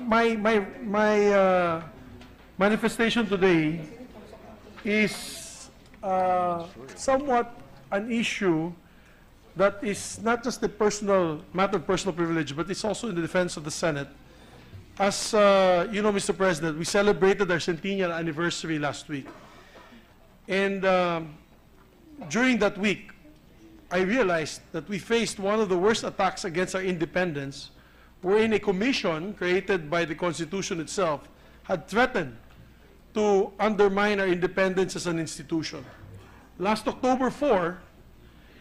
my manifestation today is somewhat an issue that is not just a matter of personal privilege, but it's also in the defense of the Senate. As you know, Mr. President, we celebrated our centennial anniversary last week. And during that week, I realized that we faced one of the worst attacks against our independence, wherein a commission created by the Constitution itself had threatened to undermine our independence as an institution. Last October 4,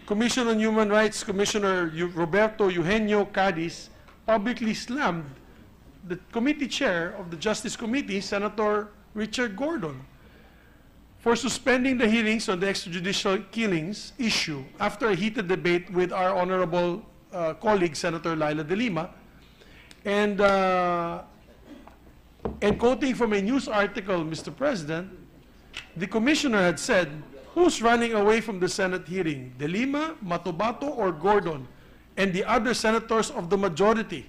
Commission on Human Rights Commissioner Roberto Eugenio Cadiz publicly slammed the committee chair of the Justice Committee, Senator Richard Gordon, for suspending the hearings on the extrajudicial killings issue after a heated debate with our honorable colleague, Senator Laila de Lima. And quoting from a news article, Mr. President, the commissioner had said, "Who's running away from the Senate hearing? De Lima, Approbado, or Gordon, and the other senators of the majority?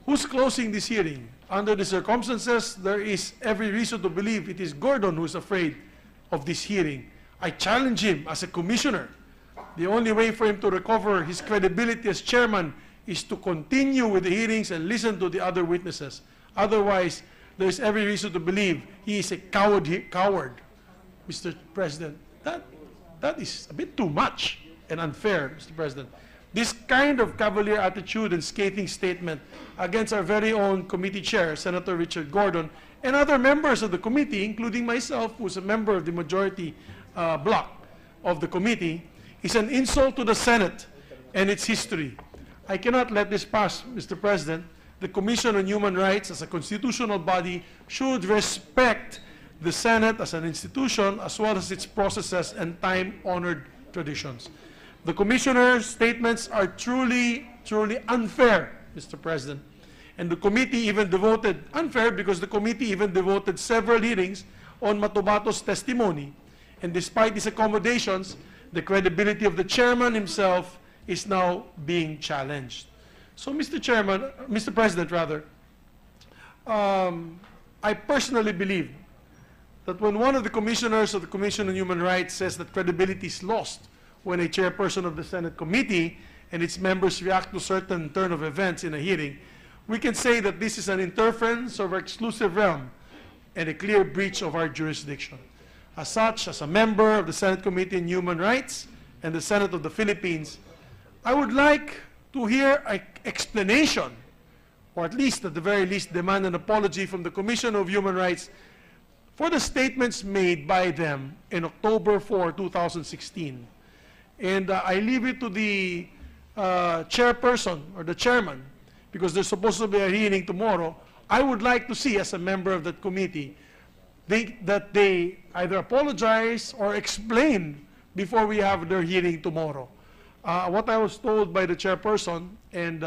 Who's closing this hearing? Under the circumstances, there is every reason to believe it is Gordon who is afraid of this hearing. I challenge him as a commissioner. The only way for him to recover his credibility as chairman is to continue with the hearings and listen to the other witnesses. Otherwise, there is every reason to believe he is a coward." Mr. President, that is a bit too much and unfair, Mr. President. This kind of cavalier attitude and scathing statement against our very own committee chair, Senator Richard Gordon, and other members of the committee, including myself, who is a member of the majority bloc of the committee, is an insult to the Senate and its history. I cannot let this pass, Mr. President. The Commission on Human Rights, as a constitutional body, should respect the Senate as an institution, as well as its processes and time-honored traditions. The Commissioner's statements are truly unfair, Mr. President. And the committee even devoted, unfair because the committee even devoted several hearings on Approbado's testimony. And despite these accommodations, the credibility of the chairman himself is now being challenged. So, Mr. President, I personally believe that when one of the commissioners of the Commission on Human Rights says that credibility is lost when a chairperson of the Senate committee and its members react to certain turn of events in a hearing, we can say that this is an interference of our exclusive realm and a clear breach of our jurisdiction. As such, as a member of the Senate Committee on Human Rights and the Senate of the Philippines, I would like to hear an explanation, or at least, at the very least, demand an apology from the Commission of Human Rights for the statements made by them in October 4, 2016. And I leave it to the chairperson or the chairman, because there's supposed to be a hearing tomorrow. I would like to see, as a member of that committee, that they either apologize or explain before we have their hearing tomorrow. What I was told by the chairperson and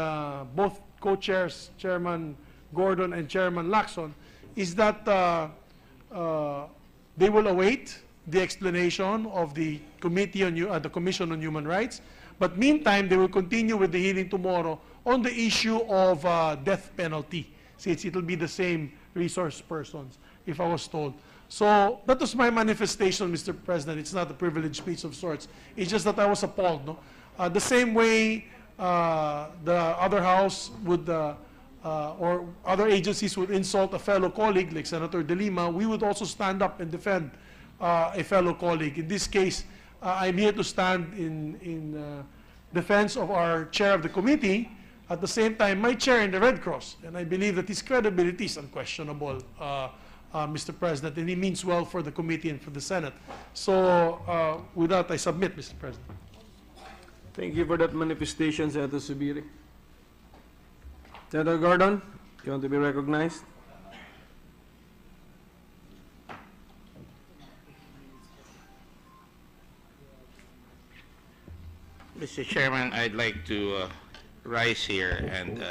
both co-chairs, Chairman Gordon and Chairman Lacson, is that they will await the explanation of the the Commission on Human Rights. But meantime, they will continue with the hearing tomorrow on the issue of death penalty, since it will be the same resource persons, if I was told. So that was my manifestation, Mr. President. It's not a privileged speech of sorts. It's just that I was appalled. No? The same way the other house would, or other agencies would insult a fellow colleague like Senator De Lima, we would also stand up and defend a fellow colleague. In this case, I'm here to stand in defense of our chair of the committee, at the same time my chair in the Red Cross, and I believe that his credibility is unquestionable, Mr. President, and he means well for the committee and for the Senate. So with that, I submit, Mr. President. Thank you for that manifestation, Senator Subiri. Senator Gordon, you want to be recognized? Mr. Chairman, I'd like to rise here and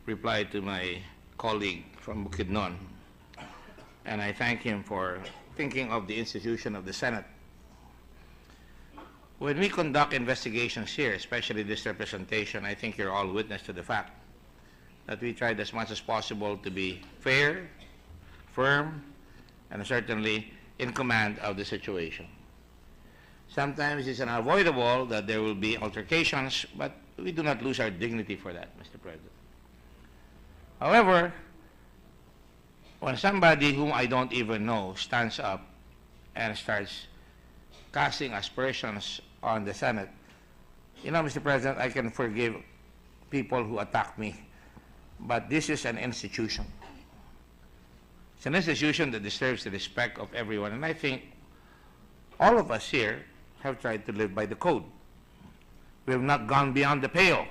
reply to my colleague from Bukidnon. And I thank him for thinking of the institution of the Senate. When we conduct investigations here, especially this representation, I think you're all witness to the fact that we tried as much as possible to be fair, firm, and certainly in command of the situation. Sometimes it's unavoidable that there will be altercations, but we do not lose our dignity for that, Mr. President. However, when somebody whom I don't even know stands up and starts casting aspersions on the Senate, you know, Mr. President, I can forgive people who attack me, but this is an institution. It's an institution that deserves the respect of everyone, and I think all of us here have tried to live by the code. We have not gone beyond the pale.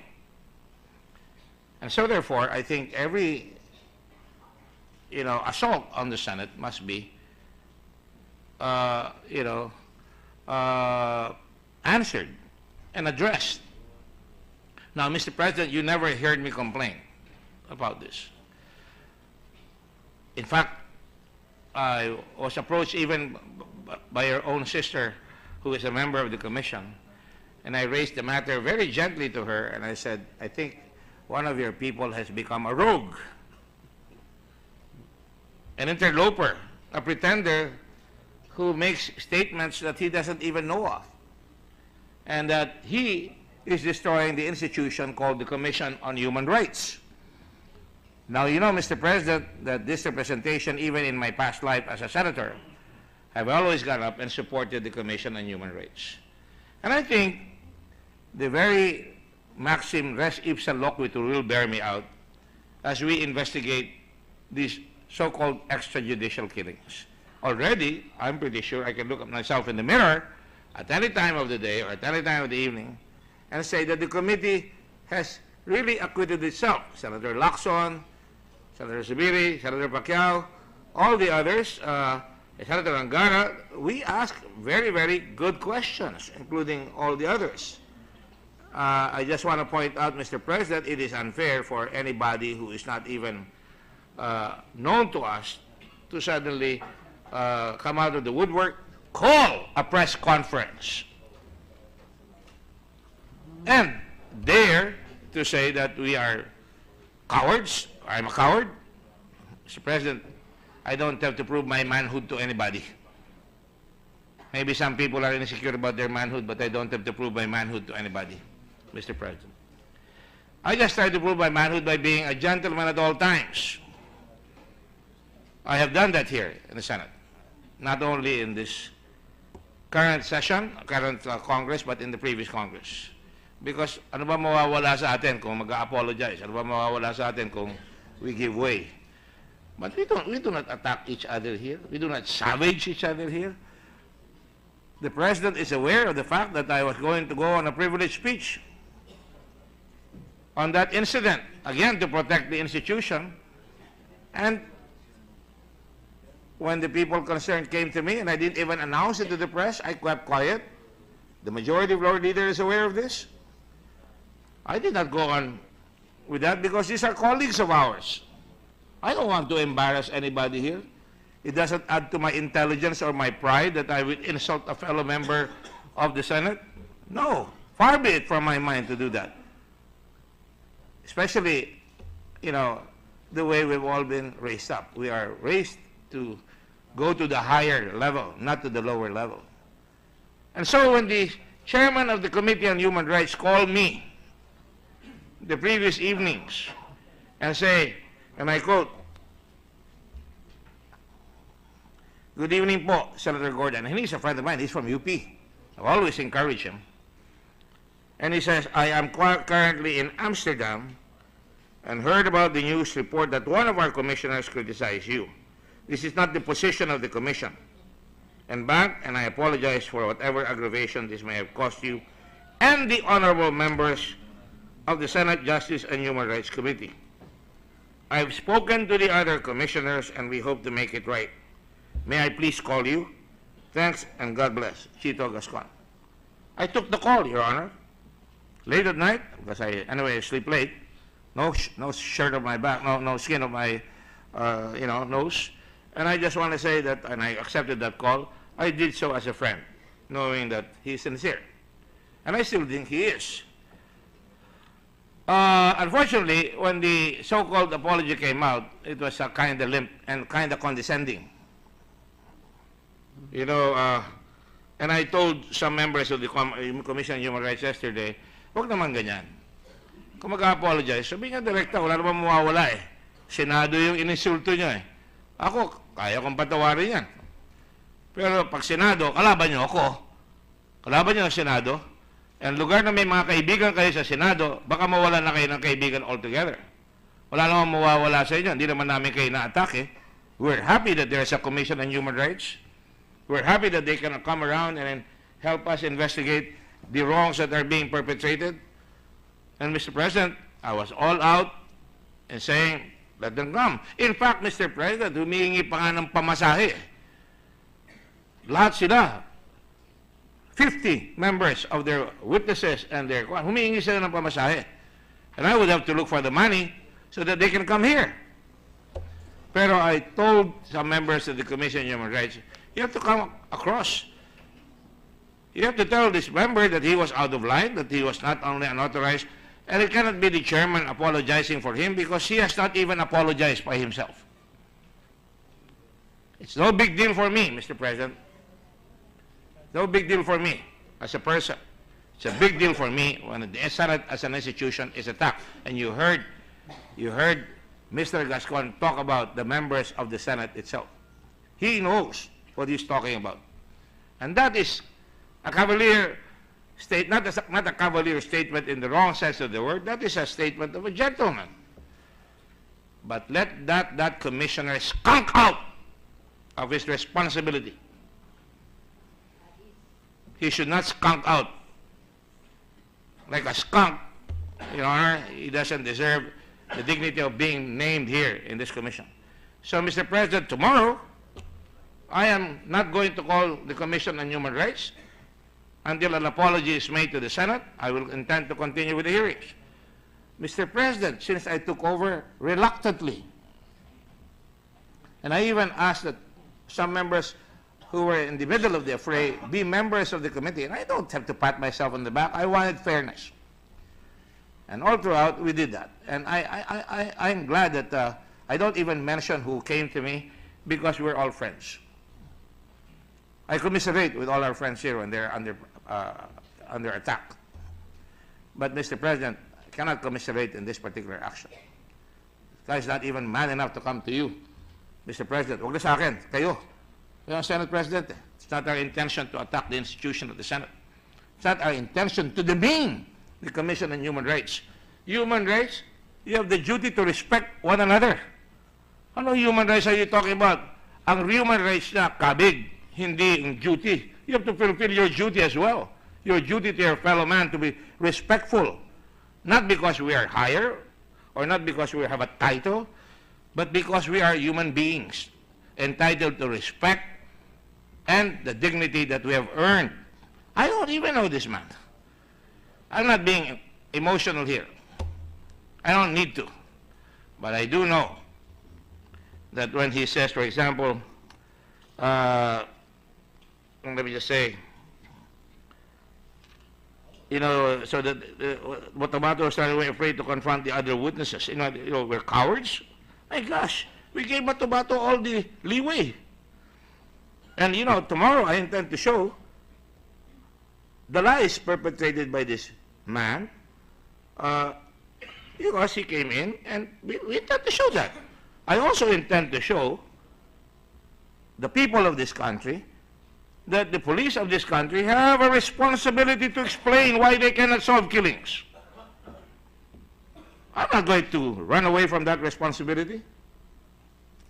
And so therefore, I think every, assault on the Senate must be, answered and addressed. Now, Mr. President, you never heard me complain about this. In fact, I was approached even by your own sister, who is a member of the commission, and I raised the matter very gently to her, and I said, I think one of your people has become a rogue, an interloper, a pretender who makes statements that he doesn't even know of, and that he is destroying the institution called the Commission on Human Rights. Now, you know, Mr. President, that this representation, even in my past life as a senator, have always gone up and supported the Commission on Human Rights. And I think the very maxim res ipsa loquitur will bear me out as we investigate these so-called extrajudicial killings. Already, I'm pretty sure I can look at myself in the mirror at any time of the day or at any time of the evening and say that the committee has really acquitted itself. Senator Lacson, Senator Zubiri, Senator Pacquiao, all the others, Senator Angara, we ask very, very good questions, including all the others. I just want to point out, Mr. President, it is unfair for anybody who is not even known to us to suddenly come out of the woodwork, call a press conference, and dare to say that we are cowards. I'm a coward. Mr. President, I don't have to prove my manhood to anybody. Maybe some people are insecure about their manhood, but I don't have to prove my manhood to anybody, Mr. President. I just try to prove my manhood by being a gentleman at all times. I have done that here in the Senate, not only in this current session, current Congress, but in the previous Congress. Because ano ba mawawala sa atin kung mag-apologize? Ano ba mawawala sa atin kung we give way? But we do not attack each other here. We do not savage each other here. The President is aware of the fact that I was going to go on a privileged speech on that incident, again, to protect the institution. And when the people concerned came to me and I didn't even announce it to the press, I kept quiet. The majority of our leaders is aware of this. I did not go on with that because these are colleagues of ours. I don't want to embarrass anybody here. It doesn't add to my intelligence or my pride that I would insult a fellow member of the Senate. No, far be it from my mind to do that. Especially, the way we've all been raised up. We are raised to go to the higher level, not to the lower level. And so when the chairman of the Committee on Human Rights called me the previous evenings and say, and I quote, "Good evening po, Senator Gordon." And he's a friend of mine. He's from UP. I've always encouraged him. And he says, "I am currently in Amsterdam and heard about the news report that one of our commissioners criticized you. This is not the position of the commission. And back, and I apologize for whatever aggravation this may have caused you and the honorable members of the Senate Justice and Human Rights Committee. I've spoken to the other commissioners and we hope to make it right. May I please call you? Thanks and God bless. Chito Gascon." I took the call, Your Honor. Late at night, because I sleep late. No shirt on my back, no skin on my, nose. And I just want to say that, and I accepted that call. I did so as a friend, knowing that he's sincere. And I still think he is. Unfortunately, when the so-called apology came out, it was kind of limp and kind of condescending. You know, and I told some members of the Commission on Human Rights yesterday, huwag naman ganyan. Kung mag-apologize, sabihin nga direkta, wala naman mawawala eh. Senado yung ininsulto nyo eh. Ako, kaya kong patawarin yan. Pero pag Senado, kalaban nyo ako. Kalaban nyo ang Senado. And lugar na may mga kaibigan kayo sa Senado, baka mawala na kayo ng kaibigan altogether. Wala namang mawawala sa inyo. Hindi naman namin kayo na-atake. We're happy that there's a Commission on Human Rights. We're happy that they can come around and help us investigate the wrongs that are being perpetrated. And Mr. President, I was all out and saying, let them come. In fact, Mr. President, humihingi pa nga ng pamasahe. Lahat sila, 50 members of their witnesses and their, humihingi sila ng pamasahe. And I would have to look for the money so that they can come here. Pero I told some members of the Commission on Human Rights, you have to come across. You have to tell this member that he was out of line, that he was not only unauthorized, and it cannot be the chairman apologizing for him because he has not even apologized by himself. It's no big deal for me, Mr. President. No big deal for me as a person. It's a big deal for me when the Senate as an institution is attacked. And you heard Mr. Gascon talk about the members of the Senate itself. He knows what he's talking about. And that is a cavalier state, not a cavalier statement in the wrong sense of the word. That is a statement of a gentleman. But let that commissioner skunk out of his responsibility. He should not skunk out like a skunk. Your Honor, he doesn't deserve the dignity of being named here in this commission. So, Mr. President, tomorrow, I am not going to call the Commission on Human Rights until an apology is made to the Senate. I will intend to continue with the hearings. Mr. President, since I took over reluctantly, and I even asked that some members who were in the middle of the affray be members of the committee, and I don't have to pat myself on the back. I wanted fairness. And all throughout, we did that. And I'm glad that I don't even mention who came to me because we're all friends. I commiserate with all our friends here when they're under attack. But, Mr. President, I cannot commiserate in this particular action. This guy is not even man enough to come to you. Mr. President, huwag na sa akin, kayo. Kayo ang Senate President. It's not our intention to attack the institution of the Senate. It's not our intention to demean the Commission on Human Rights. Human rights, you have the duty to respect one another. Ano human rights are you talking about? Ang human rights na kabig, hindi yung duty. You have to fulfill your duty as well. Your duty to your fellow man to be respectful. Not because we are higher, or not because we have a title, but because we are human beings, entitled to respect and the dignity that we have earned. I don't even know this man. I'm not being emotional here. I don't need to. But I do know that when he says, for example, let me just say, you know, so that Botabato was started afraid to confront the other witnesses. You know, we're cowards. My gosh, we gave Botabato all the leeway. And, you know, tomorrow I intend to show the lies perpetrated by this man, because he came in, and we intend to show that. I also intend to show the people of this country that the police of this country have a responsibility to explain why they cannot solve killings. I'm not going to run away from that responsibility.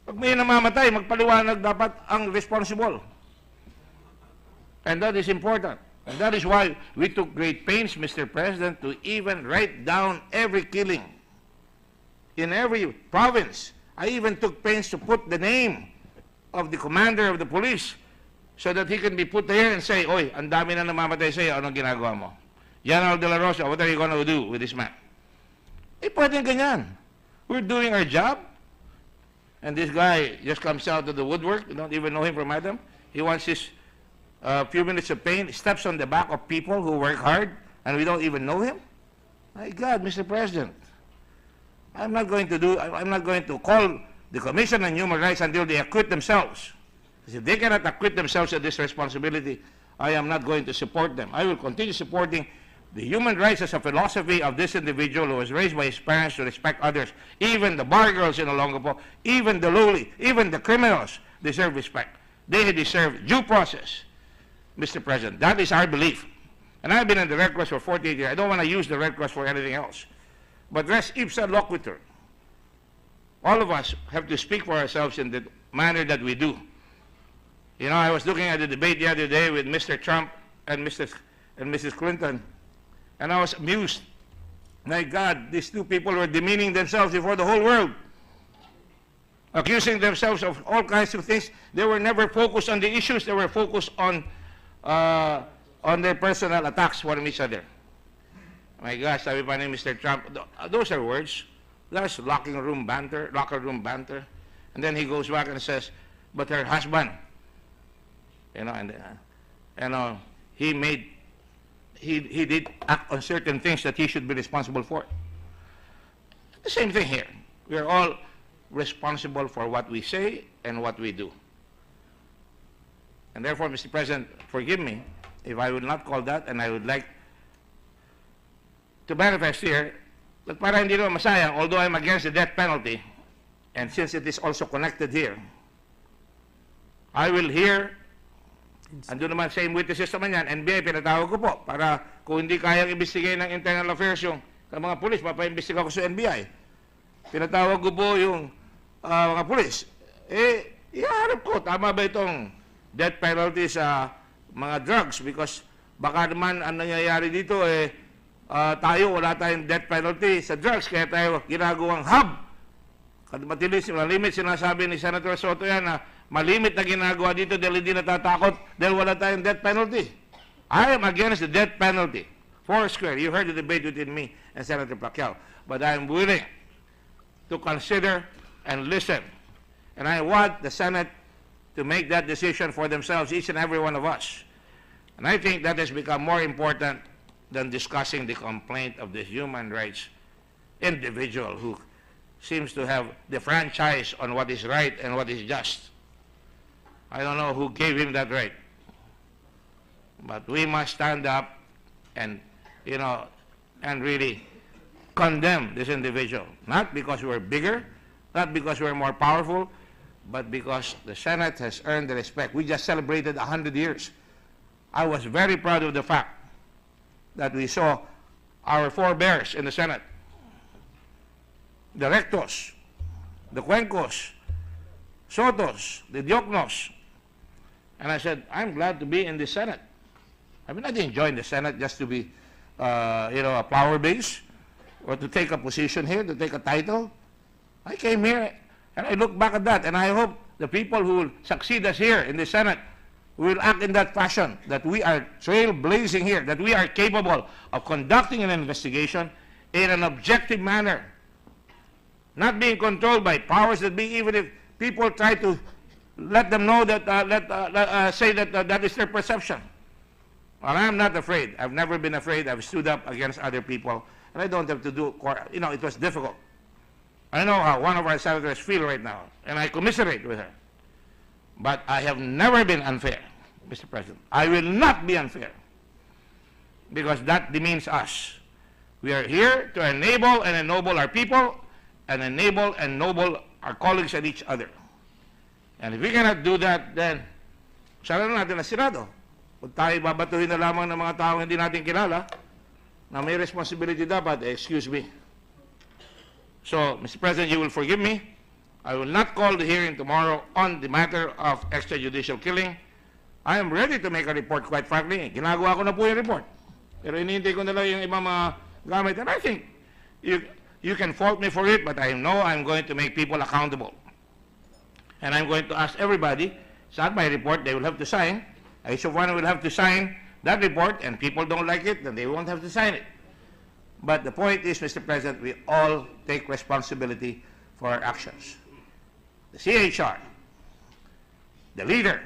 Pag may namamatay, magpaliwanag dapat ang responsible. And that is important. And that is why we took great pains, Mr. President, to even write down every killing in every province. I even took pains to put the name of the commander of the police so that he can be put there and say, "Oy, ang dami na namamatay sa'yo, anong ginagawa mo? General De La Rosa, what are you going to do with this man?" Eh, pwedeng ganyan. We're doing our job, and this guy just comes out of the woodwork. You don't even know him from Adam. He wants his few minutes of pain, steps on the back of people who work hard, and we don't even know him. My God, Mr. President, I'm not going to call the Commission on Human Rights until they acquit themselves. If they cannot acquit themselves of this responsibility, I am not going to support them. I will continue supporting the human rights as a philosophy of this individual who was raised by his parents to respect others. Even the bar girls in Olongapo, even the lowly, even the criminals deserve respect. They deserve due process, Mr. President. That is our belief. And I've been in the Red Cross for 48 years. I don't want to use the Red Cross for anything else. But res ipsa loquitur. All of us have to speak for ourselves in the manner that we do. You know, I was looking at the debate the other day with Mr. Trump and Mrs. Clinton, and I was amused. My God, these two people were demeaning themselves before the whole world, accusing themselves of all kinds of things. They were never focused on the issues. They were focused on their personal attacks from each other. My gosh, sabi pa ni Mr. Trump, those are words. That's locker room banter. And then he goes back and says, but her husband, you know, and he did act on certain things that he should be responsible for. The same thing here. We are all responsible for what we say and what we do. And therefore, Mr. President, forgive me if I would not call that, and I would like to manifest here that para hindi naman masayang, although I'm against the death penalty, and since it is also connected here, I will hear, ando naman same witnesses naman yan, NBI, pinatawag ko po, para kung hindi kayang ibistigay ng internal affairs yung mga pulis, papaimbestiga ko sa NBI. Pinatawag ko po yung mga pulis. Iharap ko, tama ba itong death penalty sa mga drugs? Because baka naman ang nangyayari dito, tayo, wala tayong death penalty sa drugs, kaya tayo ginagawang hub. Malimit sinasabi ni Senator Soto yan na malimit na ginagawa dito dahil hindi natatakot dahil wala tayong death penalty. I am against the death penalty. Foursquare, you heard the debate between me and Senator Pacquiao. But I am willing to consider and listen. And I want the Senate to make that decision for themselves, each and every one of us. And I think that has become more important than discussing the complaint of the human rights individual who seems to have the franchise on what is right and what is just. I don't know who gave him that right. But we must stand up and, you know, and really condemn this individual. Not because we're bigger, not because we're more powerful, but because the Senate has earned the respect. We just celebrated 100 years. I was very proud of the fact that we saw our forebears in the Senate, the Rectos, the Cuencos, Sotos, the Dioknos. And I said, I'm glad to be in the Senate. I mean, I didn't join the Senate just to be, a power base or to take a position here, to take a title. I came here and I look back at that, and I hope the people who will succeed us here in the Senate will act in that fashion, that we are trailblazing here, that we are capable of conducting an investigation in an objective manner, not being controlled by powers that be, even if people try to let them know that, say that that is their perception. Well, I'm not afraid. I've never been afraid. I've stood up against other people, and I don't have to do, it was difficult. I know how one of our senators feel right now, and I commiserate with her. But I have never been unfair, Mr. President. I will not be unfair, because that demeans us. We are here to enable and ennoble our people, and enable and ennoble our colleagues and each other. And if we cannot do that, then sana na natin na Senado. Kung tayo babatuhin na lamang ng mga taong hindi natin kilala, na may responsibility dapat, excuse me. So, Mr. President, you will forgive me. I will not call the hearing tomorrow on the matter of extrajudicial killing. I am ready to make a report, quite frankly. Ginagawa ko na po yung report. Pero hinihintay ko na lang yung ibang mga gamit. And I think you can fault me for it, but I know I'm going to make people accountable. And I'm going to ask everybody, start my report, they will have to sign. Each of one will have to sign that report, and people don't like it, then they won't have to sign it. But the point is, Mr. President, we all take responsibility for our actions. The CHR, the leader,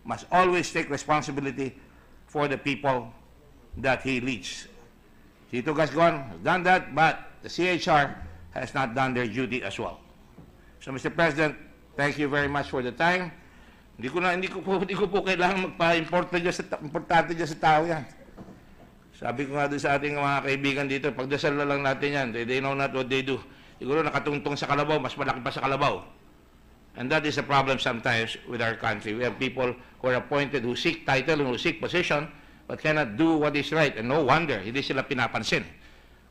must always take responsibility for the people that he leads. Tito Gascon has done that, but the CHR has not done their duty as well. So, Mr. President, thank you very much for the time. Hindi ko po kailangan magpa-importante dyan sa tao yan. Sabi ko nga doon sa ating mga kaibigan dito, pagdasal na lang natin yan. They know not what they do. Siguro nakatungtong sa kalabaw, mas malaki pa sa kalabaw. And that is a problem sometimes with our country. We have people who are appointed who seek title and who seek position, but cannot do what is right. And no wonder, hindi sila pinapansin.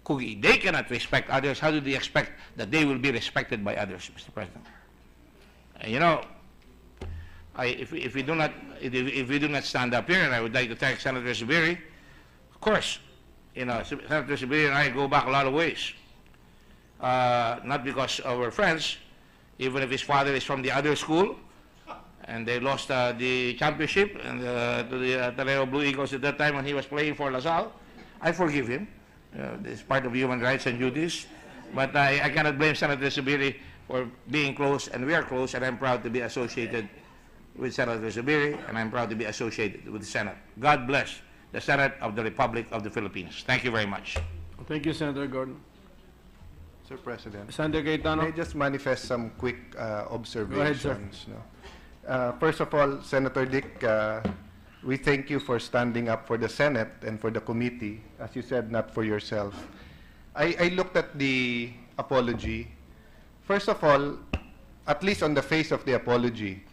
Kung they cannot respect others, how do they expect that they will be respected by others, Mr. President? And you know, if we do not stand up here, and I would like to thank Senator Zubiri. Of course, you know, Senator Zubiri and I go back a lot of ways. Not because we're friends, even if his father is from the other school, and they lost the championship and to the Ateneo Blue Eagles at that time when he was playing for LaSalle. I forgive him. It's part of human rights and duties. But I cannot blame Senator Zubiri for being close, and we are close, and I'm proud to be associated with Senator Zubiri, and I'm proud to be associated with the Senate. God bless the Senate of the Republic of the Philippines. Thank you very much. Thank you, Senator Gordon. Sir President, Senator may I Cayetano. just manifest some quick observations? Go No? First of all, Senator Dick, we thank you for standing up for the Senate and for the committee, as you said, not for yourself. I looked at the apology. First of all, at least on the face of the apology,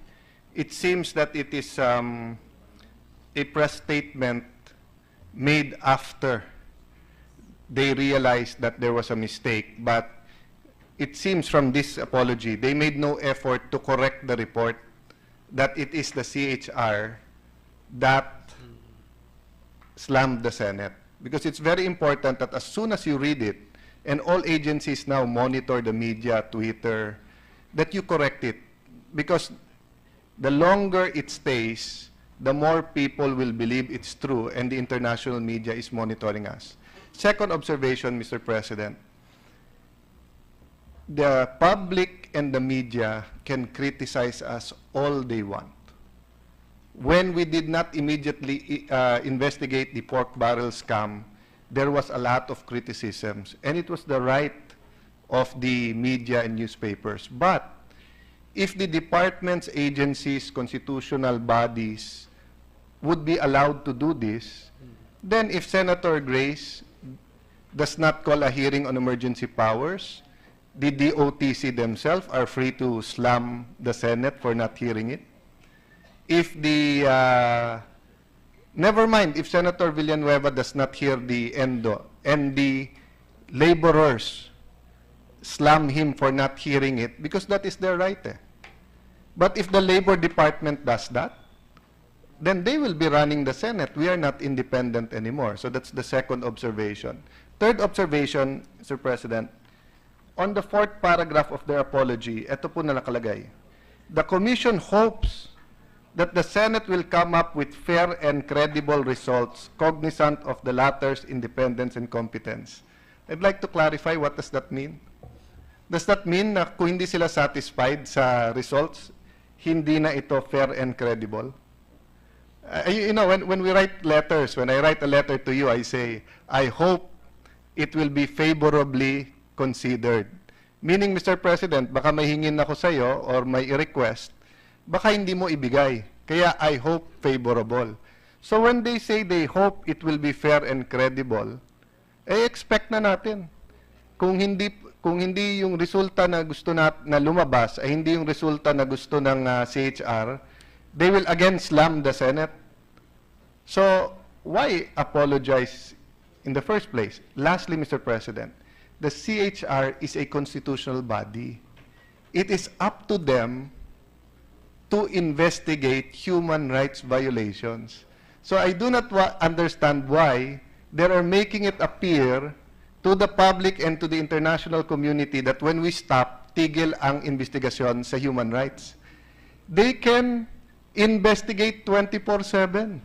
it seems that it is a press statement made after they realized that there was a mistake, but it seems from this apology, they made no effort to correct the report that it is the CHR that slammed the Senate. Because it's very important that as soon as you read it, and all agencies now monitor the media, Twitter, that you correct it. Because the longer it stays, the more people will believe it's true, and the international media is monitoring us. Second observation, Mr. President, the public and the media can criticize us all they want. When we did not immediately investigate the pork barrel scam, there was a lot of criticisms, and it was the right of the media and newspapers. But if the departments, agencies, constitutional bodies would be allowed to do this, then if Senator Grace does not call a hearing on emergency powers, the DOTC themselves are free to slam the Senate for not hearing it. If the, never mind, if Senator Villanueva does not hear the ENDO, and the laborers slam him for not hearing it, because that is their right. But if the Labor Department does that, then they will be running the Senate. We are not independent anymore. So that's the second observation. Third observation, Mr. President, on the fourth paragraph of their apology, ito po nakalagay. The Commission hopes that the Senate will come up with fair and credible results cognizant of the latter's independence and competence. I'd like to clarify, what does that mean? Does that mean na kung hindi sila satisfied sa results, hindi na ito fair and credible? You know, when we write letters, when I write a letter to you, I say, I hope it will be favorably considered. Meaning, Mr. President, baka may hingin ako sa iyo or may i-request, baka hindi mo ibigay. Kaya I hope favorable. So when they say they hope it will be fair and credible, expect na natin. Kung hindi yung resulta na gusto na lumabas, ay hindi yung resulta na gusto ng CHR, they will again slam the Senate. So why apologize in the first place? Lastly, Mr. President, the CHR is a constitutional body. It is up to them to investigate human rights violations. So I do not understand why they are making it appear to the public and to the international community that when we stop, tigil ang investigasyon sa human rights. They can investigate 24/7.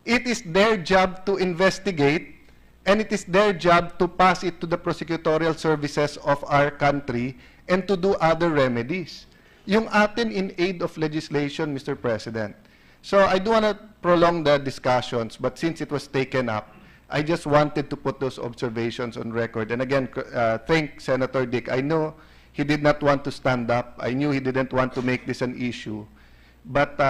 It is their job to investigate, and it is their job to pass it to the prosecutorial services of our country and to do other remedies. Yung atin in aid of legislation, Mr. President. So I do want to prolong the discussions, but since it was taken up, I just wanted to put those observations on record. And again, thank Senator Dick. I know he did not want to stand up. I knew he didn't want to make this an issue. But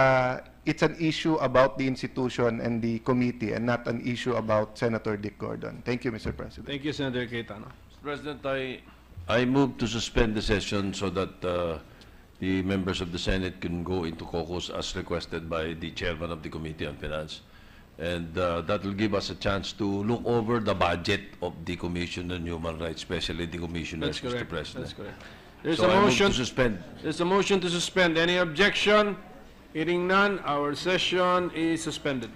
it's an issue about the institution and the committee and not an issue about Senator Dick Gordon. Thank you, Mr. President. Thank you, Senator Cayetano. Mr. President, I move to suspend the session so that the members of the Senate can go into caucus as requested by the chairman of the Committee on Finance. And that will give us a chance to look over the budget of the Commission on Human Rights, especially the commissioners, That's correct. Mr. President. That's correct. There's So a I move motion. to suspend. There's a motion to suspend. Any objection? Hearing none, our session is suspended.